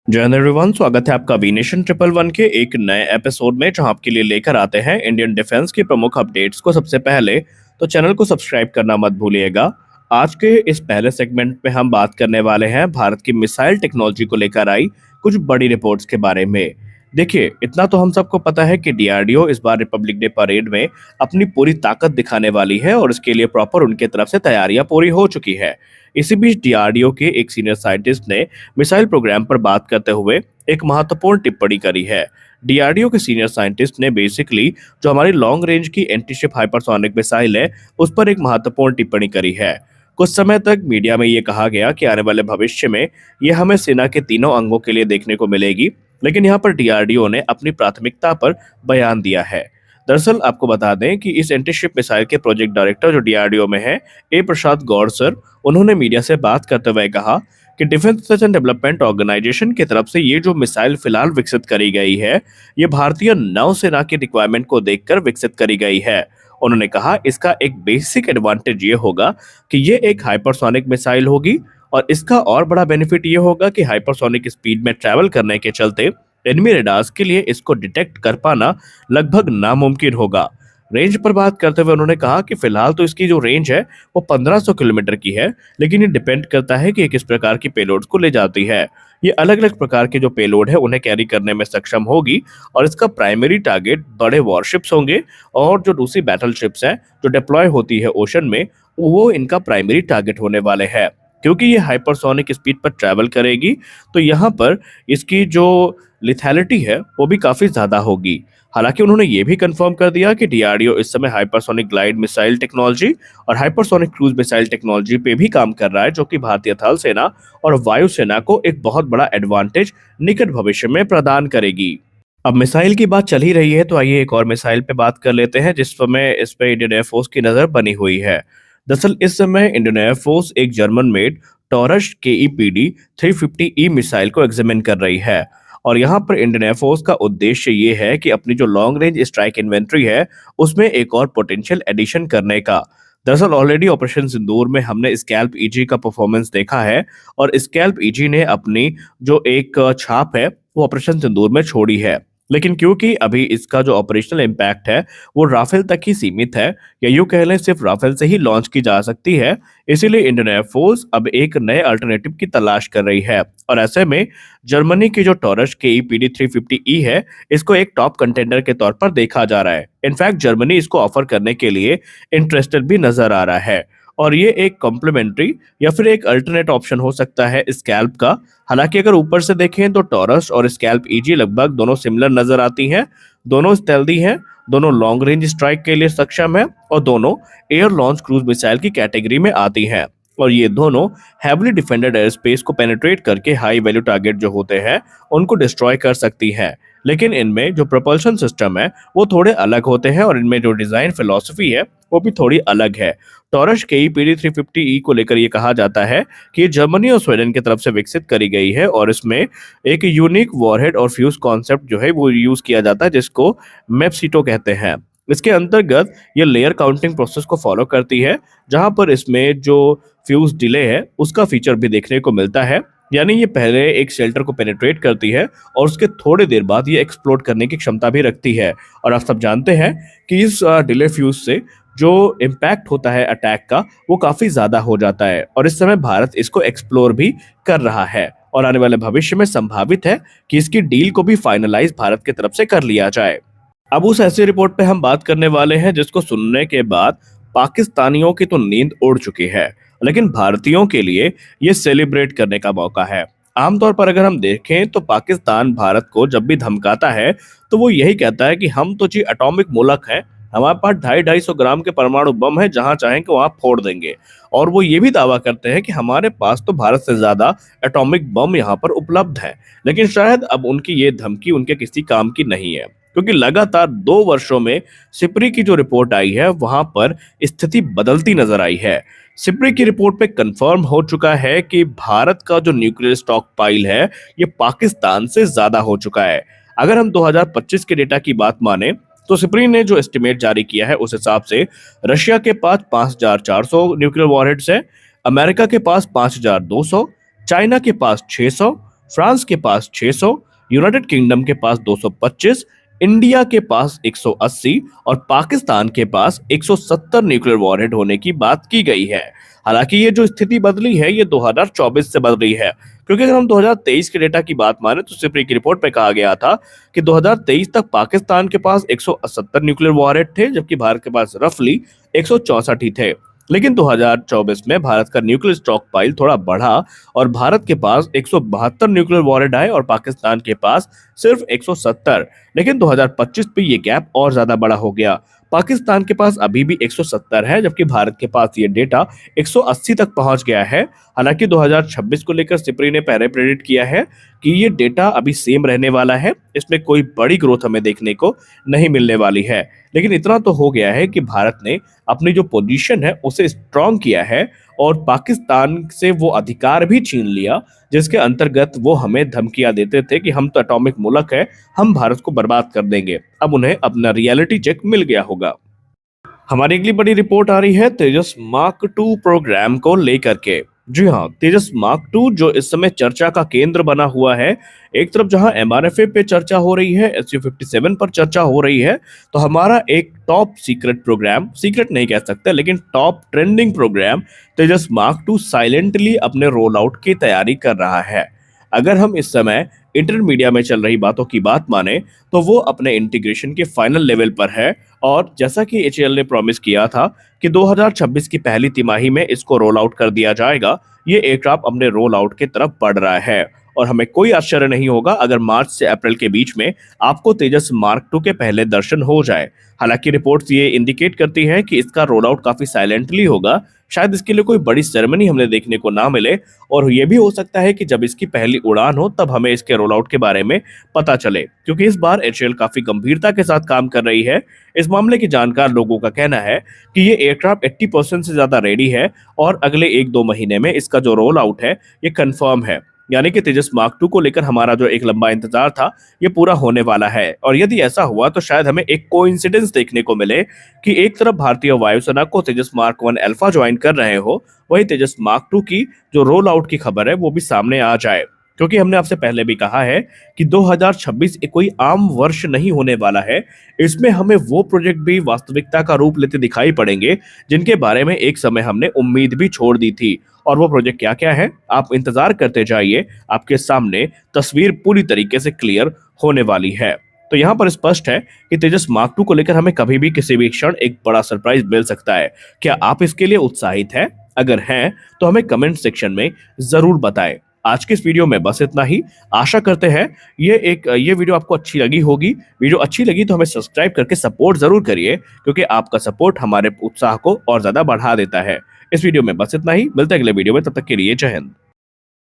जय हिंद एवरीवन, स्वागत है आपका वी नेशन ट्रिपल वन के एक नए एपिसोड में, जहां आपके लिए लेकर आते हैं इंडियन डिफेंस की प्रमुख अपडेट्स को सबसे पहले। तो चैनल को सब्सक्राइब करना मत भूलिएगा। आज के इस पहले सेगमेंट में हम बात करने वाले हैं भारत की मिसाइल टेक्नोलॉजी को लेकर आई कुछ बड़ी रिपोर्ट्स के बारे में। देखिए, इतना तो हम सबको पता है कि डीआरडीओ इस बार रिपब्लिक डे परेड में अपनी पूरी ताकत दिखाने वाली है और इसके लिए प्रॉपर उनके तरफ से तैयारियां पूरी हो चुकी है। इसी बीच डीआरडीओ के एक सीनियर साइंटिस्ट ने मिसाइल प्रोग्राम पर बात करते हुए एक महत्वपूर्ण टिप्पणी करी है। डीआरडीओ के सीनियर साइंटिस्ट ने बेसिकली जो हमारी लॉन्ग रेंज की एंटीशिप हाइपरसोनिक मिसाइल है, उस पर एक महत्वपूर्ण टिप्पणी करी है। कुछ समय तक मीडिया में ये कहा गया कि आने वाले भविष्य में ये हमें सेना के तीनों अंगों के लिए देखने को मिलेगी, लेकिन यहाँ पर डीआरडीओ ने अपनी प्राथमिकता पर बयान दिया है। दरअसल आपको बता दें कि इस एंटीशिप मिसाइल के प्रोजेक्ट डायरेक्टर जो डीआरडीओ में है, ए प्रसाद गौड़ सर, उन्होंने मीडिया से बात करते हुए कहा कि defence research and development organisation की तरफ से ये जो मिसाइल फिलहाल विकसित करी गई है, ये भारतीय नौसेना की रिक्वायरमेंट को देखकर विकसित करी गई है। उन्होंने कहा इसका एक बेसिक एडवांटेज ये होगा कि ये एक हाइपरसोनिक मिसाइल होगी, और इसका और बड़ा बेनिफिट ये होगा कि हाइपरसोनिक स्पीड में ट्रैवल करने के चलते एनिमी रेडार्स के लिए इसको डिटेक्ट कर पाना लगभग नामुमकिन होगा। रेंज पर बात करते हुए उन्होंने कहा कि फिलहाल तो इसकी जो रेंज है वो 1500 किलोमीटर की है, लेकिन ये डिपेंड करता है कि ये किस प्रकार की पेलोड्स को ले जाती है। ये अलग अलग प्रकार के जो पेलोड है उन्हें कैरी करने में सक्षम होगी, और इसका प्राइमरी टारगेट बड़े वॉरशिप्स होंगे, और जो दूसरी बैटल शिप्स हैं जो डिप्लॉय होती है ओशन में, वो इनका प्राइमरी टारगेट होने वाले हैं। क्योंकि ये हाइपरसोनिक स्पीड पर ट्रैवल करेगी, तो यहाँ पर इसकी जो लिथैलिटी है वो भी काफी ज्यादा होगी। हालांकि उन्होंने ये भी कंफर्म कर दिया कि डीआरडीओ इस समय हाइपरसोनिक ग्लाइड मिसाइल टेक्नोलॉजी और हाइपरसोनिक क्रूज मिसाइल टेक्नोलॉजी पे भी काम कर रहा है, जो कि भारतीय थल सेना और वायुसेना को एक बहुत बड़ा एडवांटेज निकट भविष्य में प्रदान करेगी। अब मिसाइल की बात चल ही रही है, तो आइए एक और मिसाइल पे बात कर लेते हैं जिस समय इस पे इंडियन एयरफोर्स की नजर बनी हुई है। दरअसल इस समय इंडियन एयरफोर्स एक जर्मन मेड टॉरश केईपीडी 350E मिसाइल को एग्जामिन कर रही है, और यहाँ पर इंडियन एयरफोर्स का उद्देश्य ये है कि अपनी जो लॉन्ग रेंज स्ट्राइक इन्वेंट्री है उसमें एक और पोटेंशियल एडिशन करने का। दरअसल ऑलरेडी ऑपरेशन सिंदूर में हमने स्कैल्प ईजी का परफॉर्मेंस देखा है, और स्कैल्प ईजी ने अपनी जो एक छाप है वो ऑपरेशन सिंदूर में छोड़ी है। लेकिन क्योंकि अभी इसका जो ऑपरेशनल इम्पैक्ट है वो राफेल तक ही सीमित है, या यूं कह लें सिर्फ राफेल से ही लॉन्च की जा सकती है, इसीलिए इंडियन एयरफोर्स अब एक नए अल्टरनेटिव की तलाश कर रही है। और ऐसे में जर्मनी की जो टॉरश केईपीडी 350E है, इसको एक टॉप कंटेंडर के तौर पर देखा जा रहा है। इनफैक्ट जर्मनी इसको ऑफर करने के लिए इंटरेस्टेड भी नजर आ रहा है, और ये एक कॉम्प्लीमेंट्री या फिर एक अल्टरनेट ऑप्शन हो सकता है स्कैल्प का। हालांकि अगर ऊपर से देखें तो टॉरस और स्कैल्प ईजी लगभग दोनों सिमिलर नजर आती हैं, दोनों स्टेल्दी हैं, दोनों लॉन्ग रेंज स्ट्राइक के लिए सक्षम है, और दोनों एयर लॉन्च क्रूज मिसाइल की कैटेगरी में आती हैं। और ये दोनों हैविली डिफेंडेड एयर स्पेस को पेनिट्रेट करके हाई वैल्यू टारगेट जो होते हैं उनको डिस्ट्रॉय कर सकती हैं। लेकिन इनमें जो प्रोपल्शन सिस्टम है वो थोड़े अलग होते हैं, और इनमें जो डिजाइन फिलॉसफी है वो भी थोड़ी अलग है। टॉरश केईपीडी 350E को लेकर ये कहा जाता है कि ये जर्मनी और स्वीडन की तरफ से विकसित करी गई है, और इसमें एक यूनिक वॉरहेड और फ्यूज कॉन्सेप्ट जो है वो यूज किया जाता है, जिसको मेप्सिटो कहते हैं। इसके अंतर्गत ये लेयर काउंटिंग प्रोसेस को फॉलो करती है, जहां पर इसमें जो फ्यूज डिले है उसका फीचर भी देखने को मिलता है। यानी ये पहले एक शेल्टर को पेनिट्रेट करती है, और उसके थोड़े देर बाद ये एक्सप्लोड करने की क्षमता भी रखती है। और आप सब जानते हैं कि इस डिले फ्यूज से जो इम्पैक्ट होता है अटैक का वो काफी ज्यादा हो जाता है, और इस समय भारत इसको एक्सप्लोर भी कर रहा है, और आने वाले भविष्य में संभावित है कि इसकी डील को भी फाइनलाइज भारत की तरफ से कर लिया जाए। अब उस ऐसी रिपोर्ट पे हम बात करने वाले हैं जिसको सुनने के बाद पाकिस्तानियों की तो नींद उड़ चुकी है, लेकिन भारतीयों के लिए ये सेलिब्रेट करने का मौका है। आमतौर पर अगर हम देखें तो पाकिस्तान भारत को जब भी धमकाता है तो वो यही कहता है कि हम तो जी एटॉमिक मुल्क हैं, हमारे पास 250-250 ग्राम के परमाणु बम है, जहां चाहेंगे वहां फोड़ देंगे। और वो ये भी दावा करते हैं कि हमारे पास तो भारत से ज्यादा एटॉमिक बम यहाँ पर उपलब्ध है। लेकिन शायद अब उनकी ये धमकी उनके किसी काम की नहीं है, क्योंकि लगातार 2 वर्षों में सिप्री की जो रिपोर्ट आई है वहां पर स्थिति बदलती नजर आई है। सिप्री की रिपोर्ट पे कंफर्म हो चुका है कि भारत का जो न्यूक्लियर स्टॉक पाइल है ये पाकिस्तान से ज्यादा हो चुका है। अगर हम 2025 के डेटा की बात माने तो सिप्री ने जो एस्टिमेट जारी किया है उस हिसाब से रशिया के पास 5400 न्यूक्लियर वॉरहेड्स है, अमेरिका के पास 5200, चाइना के पास 600, फ्रांस के पास 600, यूनाइटेड किंगडम के पास 225, इंडिया के पास 180 और पाकिस्तान के पास 170 न्यूक्लियर वॉरहेड होने की बात की गई है। हालांकि ये जो स्थिति बदली है ये 2024 से बदली है, क्योंकि अगर हम 2023 के डेटा की बात माने तो सिर्फ एक रिपोर्ट में कहा गया था कि 2023 तक पाकिस्तान के पास 170 न्यूक्लियर वॉरहेड थे, जबकि भारत के पास रफली 164 ही थे। लेकिन 2024 में भारत का न्यूक्लियर स्टॉक पाइल थोड़ा बढ़ा और भारत के पास 172 न्यूक्लियर वॉरहेड आए और पाकिस्तान के पास सिर्फ 170। लेकिन 2025 पे ये गैप और ज्यादा बड़ा हो गया। पाकिस्तान के पास अभी भी 170 है, जबकि भारत के पास ये डेटा 180 तक पहुंच गया है। हालांकि 2026 को लेकर सिप्री ने पहले प्रेडिक्ट किया है कि ये डेटा अभी सेम रहने वाला है, इसमें कोई बड़ी ग्रोथ हमें देखने को नहीं मिलने वाली है। लेकिन इतना तो हो गया है कि भारत ने अपनी जो पोजीशन है उसे स्ट्रांग किया है और पाकिस्तान से वो अधिकार भी छीन लिया जिसके अंतर्गत वो हमें धमकियां देते थे कि हम तो एटॉमिक मुल्क है, हम भारत को बर्बाद कर देंगे। अब उन्हें अपना रियलिटी चेक मिल गया होगा। हमारी अगली बड़ी रिपोर्ट आ रही है तेजस मार्क 2 प्रोग्राम को लेकर के। जी हाँ, तेजस मार्क 2 जो इस समय चर्चा का केंद्र बना हुआ है। एक तरफ जहां एमआरएफए पे चर्चा हो रही है, SU-57 पर चर्चा हो रही है, तो हमारा एक टॉप सीक्रेट प्रोग्राम, सीक्रेट नहीं कह सकते लेकिन टॉप ट्रेंडिंग प्रोग्राम तेजस मार्क 2 साइलेंटली अपने रोल आउट की तैयारी कर रहा है। अगर हम इस समय इंटरमीडिया में चल रही बातों की बात माने तो वो अपने इंटीग्रेशन के फाइनल लेवल पर है और जैसा कि HAL ने प्रॉमिस किया था कि 2026 की पहली तिमाही में इसको रोल आउट कर दिया जाएगा, ये एयरक्राफ्ट अपने रोल आउट की तरफ बढ़ रहा है और हमें कोई आश्चर्य नहीं होगा अगर मार्च से अप्रैल के बीच में आपको तेजस मार्क 2 के पहले दर्शन हो जाए। हालांकि रिपोर्ट्स ये इंडिकेट करती है कि इसका रोल आउट काफी साइलेंटली होगा, शायद इसके लिए कोई बड़ी सेरेमनी हमें देखने को ना मिले और ये भी हो सकता है कि जब इसकी पहली उड़ान हो तब हमें इसके रोल आउट के बारे में पता चले, क्योंकि इस बार HAL काफी गंभीरता के साथ काम कर रही है। इस मामले के जानकार लोगों का कहना है कि ये एयरक्राफ्ट 80% से ज्यादा रेडी है और अगले 1-2 महीने में इसका जो रोल आउट है ये कंफर्म है। यानी कि तेजस मार्क 2 को लेकर हमारा जो एक लंबा इंतजार था ये पूरा होने वाला है और यदि ऐसा हुआ तो शायद हमें एक कोइंसिडेंस देखने को मिले कि एक तरफ भारतीय वायुसेना को तेजस मार्क 1 अल्फा ज्वाइन कर रहे हो, वही तेजस मार्क 2 की जो रोल आउट की खबर है वो भी सामने आ जाए। क्योंकि हमने आपसे पहले भी कहा है कि 2026 एक कोई आम वर्ष नहीं होने वाला है, इसमें हमें वो प्रोजेक्ट भी वास्तविकता का रूप लेते दिखाई पड़ेंगे जिनके बारे में एक समय हमने उम्मीद भी छोड़ दी थी। और वो प्रोजेक्ट क्या क्या है आप इंतजार करते जाइए, आपके सामने तस्वीर पूरी तरीके से क्लियर होने वाली है। तो यहाँ पर स्पष्ट है कि तेजस मार्क 2 को लेकर हमें कभी भी किसी भी क्षण एक बड़ा सरप्राइज मिल सकता है। क्या आप इसके लिए उत्साहित हैं? अगर हैं तो हमें कमेंट सेक्शन में जरूर बताएं। आज के इस वीडियो में बस इतना ही। आशा करते हैं ये वीडियो आपको अच्छी लगी होगी। वीडियो अच्छी लगी तो हमें सब्सक्राइब करके सपोर्ट जरूर करिए, क्योंकि आपका सपोर्ट हमारे उत्साह को और ज्यादा बढ़ा देता है। इस वीडियो में बस इतना ही, मिलते हैं अगले वीडियो में, तब तक के लिए जय हिंद।